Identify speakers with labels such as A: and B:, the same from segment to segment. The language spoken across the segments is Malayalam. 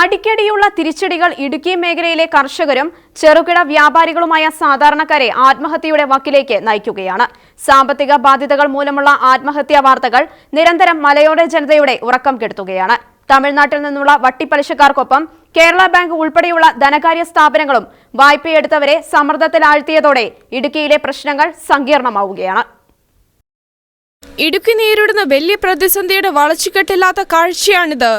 A: അടിക്കടിയുള്ള തിരിച്ചടികൾ ഇടുക്കി മേഖലയിലെ കർഷകരും ചെറുകിട വ്യാപാരികളുമായ സാധാരണക്കാരെ ആത്മഹത്യയുടെ വക്കിലേക്ക് നയിക്കുകയാണ്. സാമ്പത്തിക ബാധ്യതകൾ മൂലമുള്ള ആത്മഹത്യാ വാർത്തകൾ നിരന്തരം മലയോര ജനതയുടെ ഉറക്കം കെടുത്തുകയാണ്. തമിഴ്നാട്ടിൽ നിന്നുള്ള വട്ടിപ്പലിശക്കാർക്കൊപ്പം കേരള ബാങ്ക് ഉൾപ്പെടെയുള്ള ധനകാര്യ സ്ഥാപനങ്ങളും വായ്പയെടുത്തവരെ സമ്മർദ്ദത്തിലാഴ്ത്തിയതോടെ ഇടുക്കിയിലെ പ്രശ്നങ്ങൾ സങ്കീർണമാവുകയാണ്.
B: ഇടുക്കി നേരിടുന്ന വലിയ പ്രതിസന്ധിയുടെ വളച്ചുകെട്ടില്ലാത്ത കാഴ്ചയാണിത്.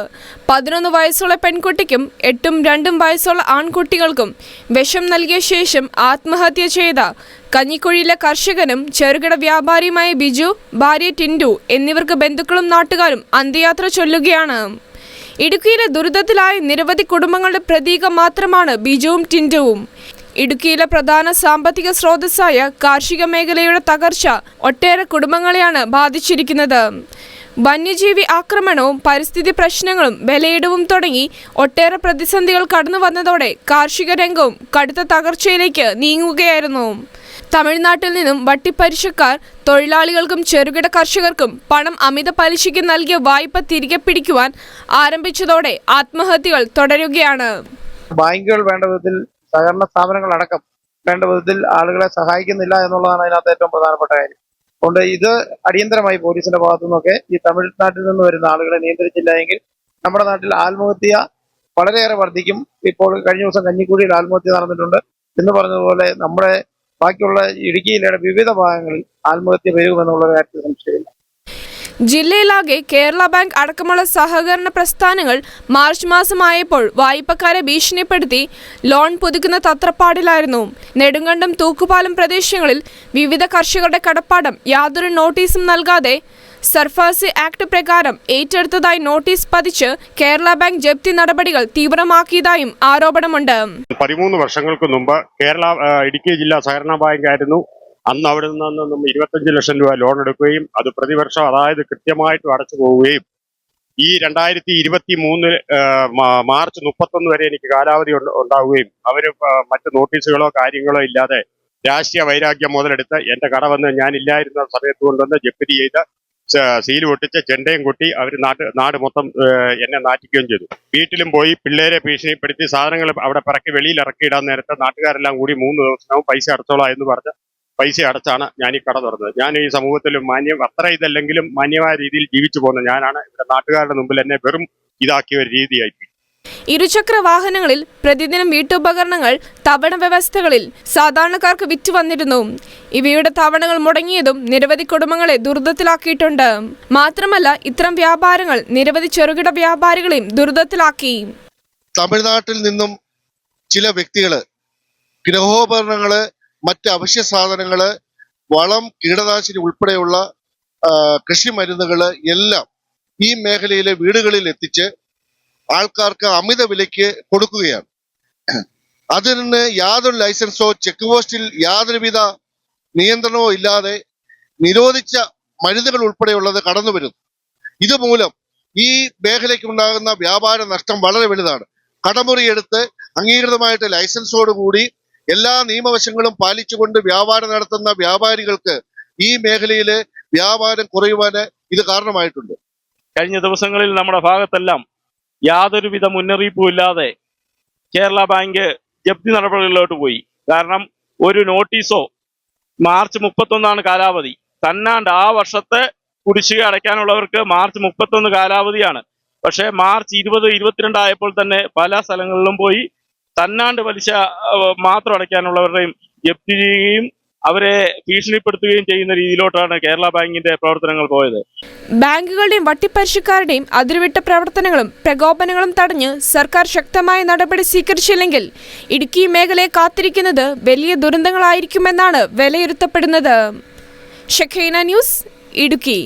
B: 11 വയസ്സുള്ള പെൺകുട്ടിക്കും 8ഉം 2ഉം വയസ്സുള്ള ആൺകുട്ടികൾക്കും വിഷം നൽകിയ ശേഷം ആത്മഹത്യ ചെയ്ത കഞ്ഞിക്കുഴിയിലെ കർഷകനും ചെറുകിട വ്യാപാരിയുമായ ബിജു, ഭാര്യ ടിൻഡു എന്നിവർക്ക് ബന്ധുക്കളും നാട്ടുകാരും അന്ത്യയാത്ര ചൊല്ലുകയാണ്. ഇടുക്കിയിലെ ദുരിതത്തിലായ നിരവധി കുടുംബങ്ങളുടെ പ്രതീകം മാത്രമാണ് ബിജുവും ടിൻഡുവും. ഇടുക്കിയിലെ പ്രധാന സാമ്പത്തിക സ്രോതസ്സായ കാർഷിക മേഖലയുടെ തകർച്ച ഒട്ടേറെ കുടുംബങ്ങളെയാണ് ബാധിച്ചിരിക്കുന്നത്. വന്യജീവി ആക്രമണവും പരിസ്ഥിതി പ്രശ്നങ്ങളും വിലയിടിവും തുടങ്ങി ഒട്ടേറെ പ്രതിസന്ധികൾ കടന്നു വന്നതോടെ കാർഷിക രംഗവും കടുത്ത തകർച്ചയിലേക്ക് നീങ്ങുകയായിരുന്നു. തമിഴ്നാട്ടിൽ നിന്നും വട്ടിപ്പലിശക്കാർ തൊഴിലാളികൾക്കും ചെറുകിട കർഷകർക്കും പണം അമിത പലിശയ്ക്ക് നൽകിയ വായ്പ തിരികെ പിടിക്കുവാൻ ആരംഭിച്ചതോടെ ആത്മഹത്യകൾ തുടരുകയാണ്.
C: ബാങ്കുകൾ വേണ്ട വിധത്തിൽ സഹകരണ സ്ഥാപനങ്ങളടക്കം വേണ്ട വിധത്തിൽ ആളുകളെ സഹായിക്കുന്നില്ല എന്നുള്ളതാണ് അതിനകത്ത് ഏറ്റവും പ്രധാനപ്പെട്ട കാര്യം. അതുകൊണ്ട് ഇത് അടിയന്തരമായി പോലീസിന്റെ ഭാഗത്തു നിന്നൊക്കെ ഈ തമിഴ്നാട്ടിൽ നിന്ന് വരുന്ന ആളുകളെ നിയന്ത്രിച്ചില്ല എങ്കിൽ നമ്മുടെ നാട്ടിൽ ആത്മഹത്യ വളരെയേറെ വർദ്ധിക്കും. ഇപ്പോൾ കഴിഞ്ഞ ദിവസം കഞ്ഞിക്കുഴിയിൽ ആത്മഹത്യ നടന്നിട്ടുണ്ട് എന്ന് പറഞ്ഞതുപോലെ നമ്മുടെ ബാക്കിയുള്ള ഇടുക്കി ജില്ലയുടെ വിവിധ ഭാഗങ്ങളിൽ ആത്മഹത്യ പെരുകുമെന്നുള്ള കാര്യത്തിൽ സംശയമില്ല.
B: ജില്ലയിലാകെ കേരള ബാങ്ക് അടക്കമുള്ള സഹകരണ പ്രസ്ഥാനങ്ങൾ മാർച്ച് മാസമായപ്പോൾ വായ്പക്കാരെ ഭീഷണിപ്പെടുത്തി ലോൺ പുതുക്കുന്ന തത്രപ്പാടിലായിരുന്നു. നെടുങ്കണ്ടം, തൂക്കുപാലം പ്രദേശങ്ങളിൽ വിവിധ കർഷകരുടെ കടപ്പാടം യാതൊരു നോട്ടീസും നൽകാതെ സർഫാസി ആക്ട് പ്രകാരം ഏറ്റെടുത്തതായി നോട്ടീസ് പതിച്ച് കേരള ബാങ്ക് ജപ്തി നടപടികൾ തീവ്രമാക്കിയതായും ആരോപണമുണ്ട്.
D: 13 വർഷങ്ങൾക്ക് മുമ്പ് ഇടുക്കി ജില്ലാ സഹകരണ ബാങ്ക് ആയിരുന്നു. അന്ന് അവിടെ നിന്നും 25 ലക്ഷം രൂപ ലോൺ എടുക്കുകയും അത് പ്രതിവർഷം അതായത് കൃത്യമായിട്ട് അടച്ചു പോവുകയും ഈ 2023 മാർച്ച് 31 വരെ എനിക്ക് കാലാവധി ഉണ്ടാവുകയും അവർ മറ്റ് നോട്ടീസുകളോ കാര്യങ്ങളോ ഇല്ലാതെ രാഷ്ട്രീയ വൈരാഗ്യം മുതലെടുത്ത് എന്റെ കട വന്ന് ഞാൻ ഇല്ലായിരുന്ന സമയത്ത് കൊണ്ടുവന്ന് ജപ്തി ചെയ്ത് സീൽ പൊട്ടിച്ച് ചെണ്ടയും കൊട്ടി അവർ നാട് മൊത്തം എന്നെ നാറ്റിക്കുകയും ചെയ്തു. വീട്ടിലും പോയി പിള്ളേരെ ഭീഷണിപ്പെടുത്തി സാധനങ്ങൾ അവിടെ പിറക്കി വെളിയിൽ ഇറക്കിയിടാൻ നേരത്തെ നാട്ടുകാരെല്ലാം കൂടി 3 ദിവസവും പൈസ അടച്ചോളാം എന്ന് പറഞ്ഞ് പൈസ അടച്ചാണ് ഞാൻ ഈ കട തുറന്നത്. ഞാൻ ഈ സമൂഹത്തിൽ അത്ര ഇതല്ലെങ്കിലും മാന്യമായ രീതിയിൽ ജീവിച്ചു പോകുന്ന ഞാനാണ്. ഇവിടെ നാട്ടുകാരുടെ മുമ്പിൽ എന്നെ വെറും ഇതാക്കിയ ഒരു രീതിയായി.
B: ഇരുചക്ര വാഹനങ്ങളിൽ പ്രതിദിനം വീട്ടുപകരണങ്ങൾ തവണ വ്യവസ്ഥകളിൽ സാധാരണക്കാർക്ക് വിറ്റു വന്നിരുന്നു. ഇവയുടെ തവണകൾ മുടങ്ങിയതും നിരവധി കുടുംബങ്ങളെ ദുരിതത്തിലാക്കിയിട്ടുണ്ട്. മാത്രമല്ല ഇത്തരം വ്യാപാരങ്ങൾ നിരവധി ചെറുകിട വ്യാപാരികളെയും ദുരിതത്തിലാക്കി.
E: തമിഴ്നാട്ടിൽ നിന്നും ചില വ്യക്തികള് ഗൃഹോപകരണങ്ങള്, മറ്റ് അവശ്യ സാധനങ്ങള്, വളം, കീടനാശിനി ഉൾപ്പെടെയുള്ള കൃഷി മരുന്നുകള് എല്ലാം ഈ മേഖലയിലെ വീടുകളിൽ എത്തിച്ച് ആൾക്കാർക്ക് അമിത വിലയ്ക്ക് കൊടുക്കുകയാണ്. അതിന് യാതൊരു ലൈസൻസോ ചെക്ക് പോസ്റ്റിൽ യാതൊരുവിധ നിയന്ത്രണമോ ഇല്ലാതെ നിരോധിച്ച മരുന്നുകൾ ഉൾപ്പെടെയുള്ളത് കടന്നു വരുന്നു. ഇതുമൂലം ഈ മേഖലയ്ക്ക് ഉണ്ടാകുന്ന വ്യാപാര നഷ്ടം വളരെ വലുതാണ്. കടമുറിയെടുത്ത് അംഗീകൃതമായിട്ട് ലൈസൻസോടുകൂടി എല്ലാ നിയമവശങ്ങളും പാലിച്ചുകൊണ്ട് വ്യാപാരം നടത്തുന്ന വ്യാപാരികൾക്ക് ഈ മേഖലയിലെ വ്യാപാരം കുറയുവാന് ഇത് കാരണമായിട്ടുണ്ട്.
F: കഴിഞ്ഞ ദിവസങ്ങളിൽ നമ്മുടെ ഭാഗത്തെല്ലാം യാതൊരുവിധ മുന്നറിയിപ്പും ഇല്ലാതെ കേരള ബാങ്ക് ജപ്തി നടപടികളിലോട്ട് പോയി. കാരണം ഒരു നോട്ടീസോ, മാർച്ച് 31 കാലാവധി, തന്നാണ്ട് ആ വർഷത്തെ കുടിശ്ശിക അടയ്ക്കാനുള്ളവർക്ക് മാർച്ച് 31 കാലാവധിയാണ്. പക്ഷേ മാർച്ച് 20, 22 ആയപ്പോൾ തന്നെ പല സ്ഥലങ്ങളിലും പോയി തന്നാണ്ട് പലിശ മാത്രം അടയ്ക്കാനുള്ളവരുടെയും ജപ്തി ചെയ്യുകയും അവരെ ഭീഷണിപ്പെടുത്തുകയും ചെയ്യുന്ന രീതിയിലോട്ടാണ് കേരള ബാങ്കിന്റെ പ്രവർത്തനങ്ങൾ പോയത്.
B: ബാങ്കുകളുടെയും വട്ടിപ്പലിശക്കാരുടെയും അതിരുവിട്ട പ്രവർത്തനങ്ങളും പ്രകോപനങ്ങളും തടഞ്ഞ് സർക്കാർ ശക്തമായ നടപടി സ്വീകരിച്ചില്ലെങ്കിൽ ഇടുക്കി മേഖലയെ കാത്തിരിക്കുന്നത് വലിയ ദുരന്തങ്ങളായിരിക്കുമെന്നാണ് വിലയിരുത്തപ്പെടുന്നത്. ഷഖീന ന്യൂസ്, ഇടുക്കി.